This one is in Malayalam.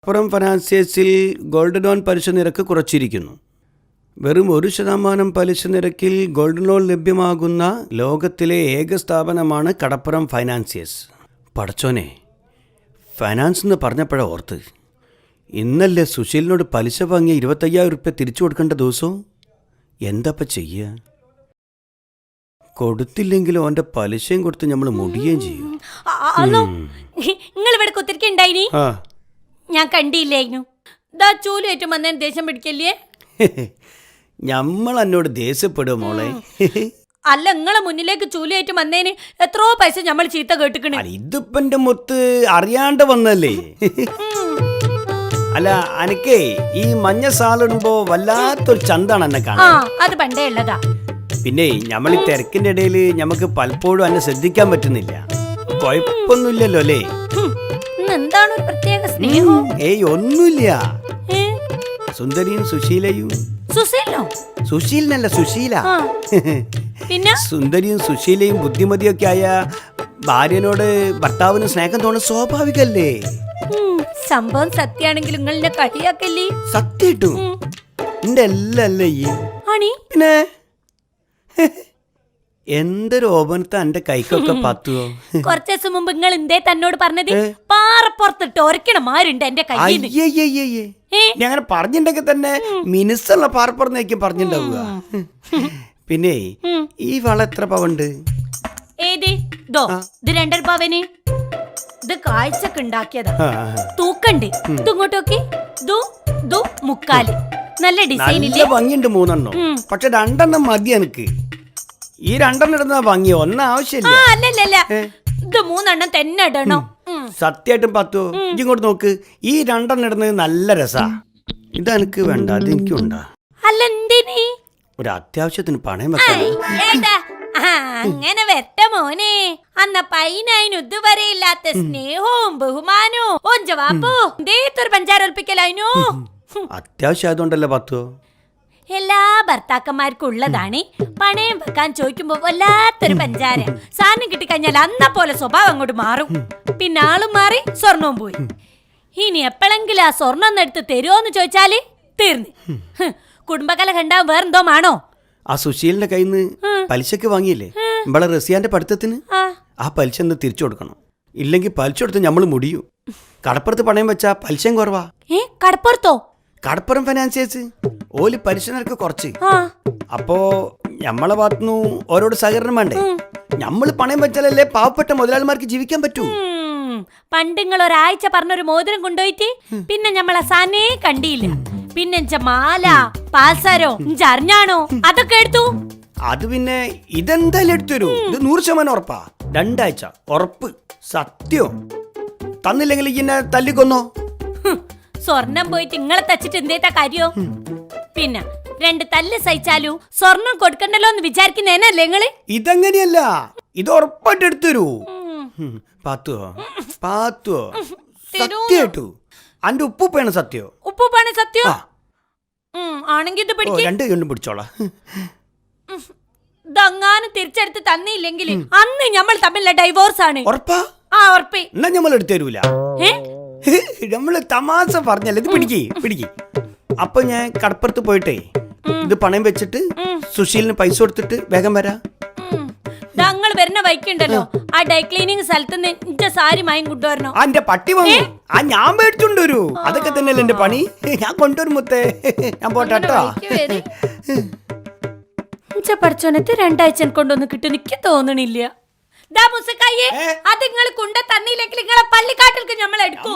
കടപ്പുറം ഫിനാൻസിയേഴ്സിൽ ഗോൾഡ് ലോൺ പലിശ നിരക്ക് കുറച്ചിരിക്കുന്നു. വെറും 1% പലിശ നിരക്കിൽ ഗോൾഡ് ലോൺ ലഭ്യമാകുന്ന ലോകത്തിലെ ഏക സ്ഥാപനമാണ് കടപ്പുറം ഫൈനാൻസിയേഴ്സ്. പടച്ചോനെ, ഫൈനാൻസ് എന്ന് പറഞ്ഞപ്പോഴാണ് ഓർത്ത്, ഇന്നല്ലേ സുശീലിനോട് പലിശ വാങ്ങിയ 25,000 രൂപ തിരിച്ചു കൊടുക്കേണ്ട ദിവസവും. എന്താപ്പ ചെയ്യുക? കൊടുത്തില്ലെങ്കിലും അവൻ്റെ പലിശയും കൊടുത്ത് നമ്മൾ മുടിയുകയും ചെയ്യും. നിങ്ങൾ ഇവിടെ കുത്തിരിക്കുണ്ടായിനി, ഞാൻ കണ്ടില്ലായിരുന്നു. ചൂലേറ്റം വന്നതിന് ദേഷ്യം പിടിക്കല്ലേ? നമ്മൾ എന്നോട് ദേഷ്യപ്പെടും മോളെ. അല്ല, നിങ്ങളെ മുന്നിലേക്ക് ചൂലേറ്റം വന്നതിന് എത്രയോ പൈസ നമ്മൾ ചീത്ത കേട്ടിക്കണേ. ഇതിപ്പോ എന്റെ മുത്ത് അറിയാണ്ട് വന്നല്ലേ. അല്ല, അനക്കേ ഈ മഞ്ഞ സാലിടുമ്പോ വല്ലാത്തൊരു ചന്താണ് എന്നെ കാണാൻ. അത് പണ്ടേ ഉള്ളതാ. പിന്നെ നമ്മൾ ഈ തിരക്കിന്റെ ഇടയിൽ നമുക്ക് പലപ്പോഴും എന്നെ ശ്രദ്ധിക്കാൻ പറ്റുന്നില്ല. കുഴപ്പമൊന്നുമില്ലല്ലോ അല്ലേ? എന്താണ് ഒരു പ്രത്യേക സ്നേഹം? ഏയ് ഒന്നുമില്ല. സുന്ദരിയും സുശീലയും. സുശീലനല്ല, സുശീല. പിന്നെ സുന്ദരിയും സുശീലയും ബുദ്ധിമതിയൊക്കെ ആയ ഭാര്യനോട് ഭർത്താവിന് സ്നേഹം തോന്നുന്നത് സ്വാഭാവികല്ലേ? സംഭവം സത്യാണെങ്കിലും നിങ്ങളെ കളിയാക്കല്ലേ? സത്യട്ടു എന്റെ എല്ലല്ലേ ഈ പിന്നെ എന്തൊരു ഓപനത്തെ എന്റെ കൈക്കൊക്കെ പത്തുവോ. കുറച്ചു ദിവസം മുമ്പ് നിങ്ങൾ എന്തേ തന്നോട് പറഞ്ഞത്? പാറപ്പുറത്തിട്ട് ഒരക്കണമാരുണ്ട് എന്റെ കയ്യിൽ. ഞാൻ അങ്ങനെ പറഞ്ഞിട്ടുണ്ടെങ്കിൽ തന്നെ മിനിസ്റ്ററിനെ പാറപ്പുറന്നേക്കും പറഞ്ഞിട്ടുണ്ടാവുക. പിന്നെ ഈ വള എത്ര പവണ്ട്? ഏത്? ഇത് 2.5 പവന്. ഇത് കാഴ്ചക്ക് ഉണ്ടാക്കിയതാ, തൂക്കണ്ട്. ഇത് ഇങ്ങോട്ടോക്കി, മുക്കാല്. നല്ല ഡിസൈൻ, ഭംഗിയുണ്ട്. 3 പക്ഷെ 2 മതി എനിക്ക്. ഈ 2 ഇടുന്ന ഭംഗി, ആവശ്യമില്ല. അല്ലല്ല, ഇത് 3 തന്നെ ഇടണം. സത്യമായിട്ടും പത്തോ, ഇങ്ങോട്ട് നോക്ക്. ഈ 2 ഇടുന്നത് നല്ല രസാ. ഇതെനിക്ക് വേണ്ട, അത് എനിക്കും ഉണ്ടാ. അല്ല, എന്തിനീ? ഒരു അത്യാവശ്യത്തിന് പണയം വെക്കാൻ. അങ്ങനെ വെട്ട മോനെ, അന്ന പൈനു ഇതുവരെ ഇല്ലാത്ത സ്നേഹവും ബഹുമാനവും. ഓഞ്ചവാപ്പോ എന്തേത്തൊരു പഞ്ചാര ഒൽപ്പിക്കലായിനോ. അത്യാവശ്യമായതുകൊണ്ടല്ലേ പത്തോ. എല്ലാ ഭർത്താക്കന്മാർക്കും ഉള്ളതാണ് പണയം വെക്കാൻ ചോദിക്കുമ്പോ വല്ലാത്തൊരു പഞ്ചാര. സാധനം കിട്ടിക്കഴിഞ്ഞാൽ അന്ന പോലെ സ്വഭാവം അങ്ങോട്ട് മാറും. പിന്നെ ആളും മാറി, സ്വർണവും പോയി. ഇനി എപ്പോഴെങ്കിലും ആ സ്വർണ്ണം ഒന്ന് എടുത്ത് തരുമോന്ന് ചോദിച്ചാല് തീർന്ന്. കുടുംബകല കണ്ടാവും വേറെന്തോ ആണോ? ആ സുശീലിന്റെ കയ്യിൽ നിന്ന് പലിശക്ക് വാങ്ങിയില്ലേ നമ്മളെ റസിയാന്റെ പഠിത്തത്തിന്? ആ പലിശ ഒന്ന് തിരിച്ചു കൊടുക്കണം. ഇല്ലെങ്കിൽ പലിശ കൊടുത്ത് നമ്മൾ മുടിയും. കടപ്പുറത്ത് പണയം വെച്ചാ പലിശയും കുറവാ. കടപ്പുറത്തോ? കടപ്പുറം ഫിനാൻസിയേഴ്സ് ഓല് പലിശ നിരക്ക് കുറച്ച്. അപ്പോ നമ്മളെ ഭാഗത്തുനിന്ന് ഓരോട് സഹകരണം വേണ്ടേ? നമ്മൾ പണയം വെച്ചാലല്ലേ പാവപ്പെട്ട മുതലാളിമാർക്ക് ജീവിക്കാൻ പറ്റൂ. പണ്ട് നിങ്ങൾ ഒരാഴ്ച പറഞ്ഞൊരു മോതിരം കൊണ്ടുപോയിട്ട് പിന്നെ നമ്മളെ സാനേ കണ്ടിയില്ല. പിന്നെ മാല, പാൽസാരോ അറിഞ്ഞാണോ അതൊക്കെ എടുത്തു. അത് പിന്നെ ഇതെന്തായാലും എടുത്തുതരൂ. ഇത് 100% ഉറപ്പാ. 2 ആഴ്ച ഉറപ്പ്. സത്യം. തന്നില്ലെങ്കിൽ ഇന്നെ തല്ലിക്കൊന്നോ. സ്വർണം പോയിട്ട് ഇങ്ങളെ തച്ചിട്ട് എന്തേത്താ കാര്യോ? പിന്നെ 2 തല്ല് സഹിച്ചാലു സ്വർണം കൊടുക്കണ്ടല്ലോ എന്ന് വിചാരിക്കുന്നേനല്ലേ നിങ്ങള്? ഇതെങ്ങനെയല്ല, ഇത് ഉറപ്പായിട്ട് എടുത്തുതരൂ. പാത്തുവോ സത്യായിട്ടു അന്റെ ഉപ്പൂപ്പാണ് സത്യോ? ഉപ്പൂപ്പാണ് സത്യോ? ആണെങ്കി ഇത് പിടിച്ചോളാം. ഇതങ്ങാനും തിരിച്ചെടുത്ത് തന്നില്ലെങ്കിൽ അന്ന് നമ്മൾ തമ്മിലുള്ള ഡൈവോഴ്സ് ആണ്. ഉറപ്പാ? ഉറപ്പേ. എന്നാ നമ്മൾ എടുത്തരൂല. നമ്മള് തമാശ പറഞ്ഞല്ലേ. ഇത് പിടിക്ക്. അപ്പൊ ഞാൻ കടപ്പുറത്ത് പോയിട്ടേ ഇത് പണയം വെച്ചിട്ട് സുശീലിന് പൈസ കൊടുത്തിട്ട് വേഗം വരാം. ഞങ്ങൾ വരുന്ന വൈക്കുണ്ടല്ലോ, ആ ഡൈ ക്ലീനിങ് സ്ഥലത്ത് നിന്ന് സാരി മായും കൊണ്ടുവരണോ? എന്റെ പട്ടി വാങ്ങും. ഞാൻ മേടിച്ചോണ്ടൊരു. അതൊക്കെ തന്നെയല്ലേ എന്റെ പണി. ഞാൻ കൊണ്ടുവരും മുത്തേ. ഞാൻ പോട്ടോ. പഠിച്ചോനത്ത് 2 ആഴ്ച കൊണ്ടൊന്നും കിട്ടും എനിക്ക് തോന്നണില്ല. അത് നിങ്ങൾ കൊണ്ട തന്നില്ലെങ്കിൽ നിങ്ങളെ പള്ളിക്കാട്ടിലേക്ക് നമ്മൾ എടുക്കും.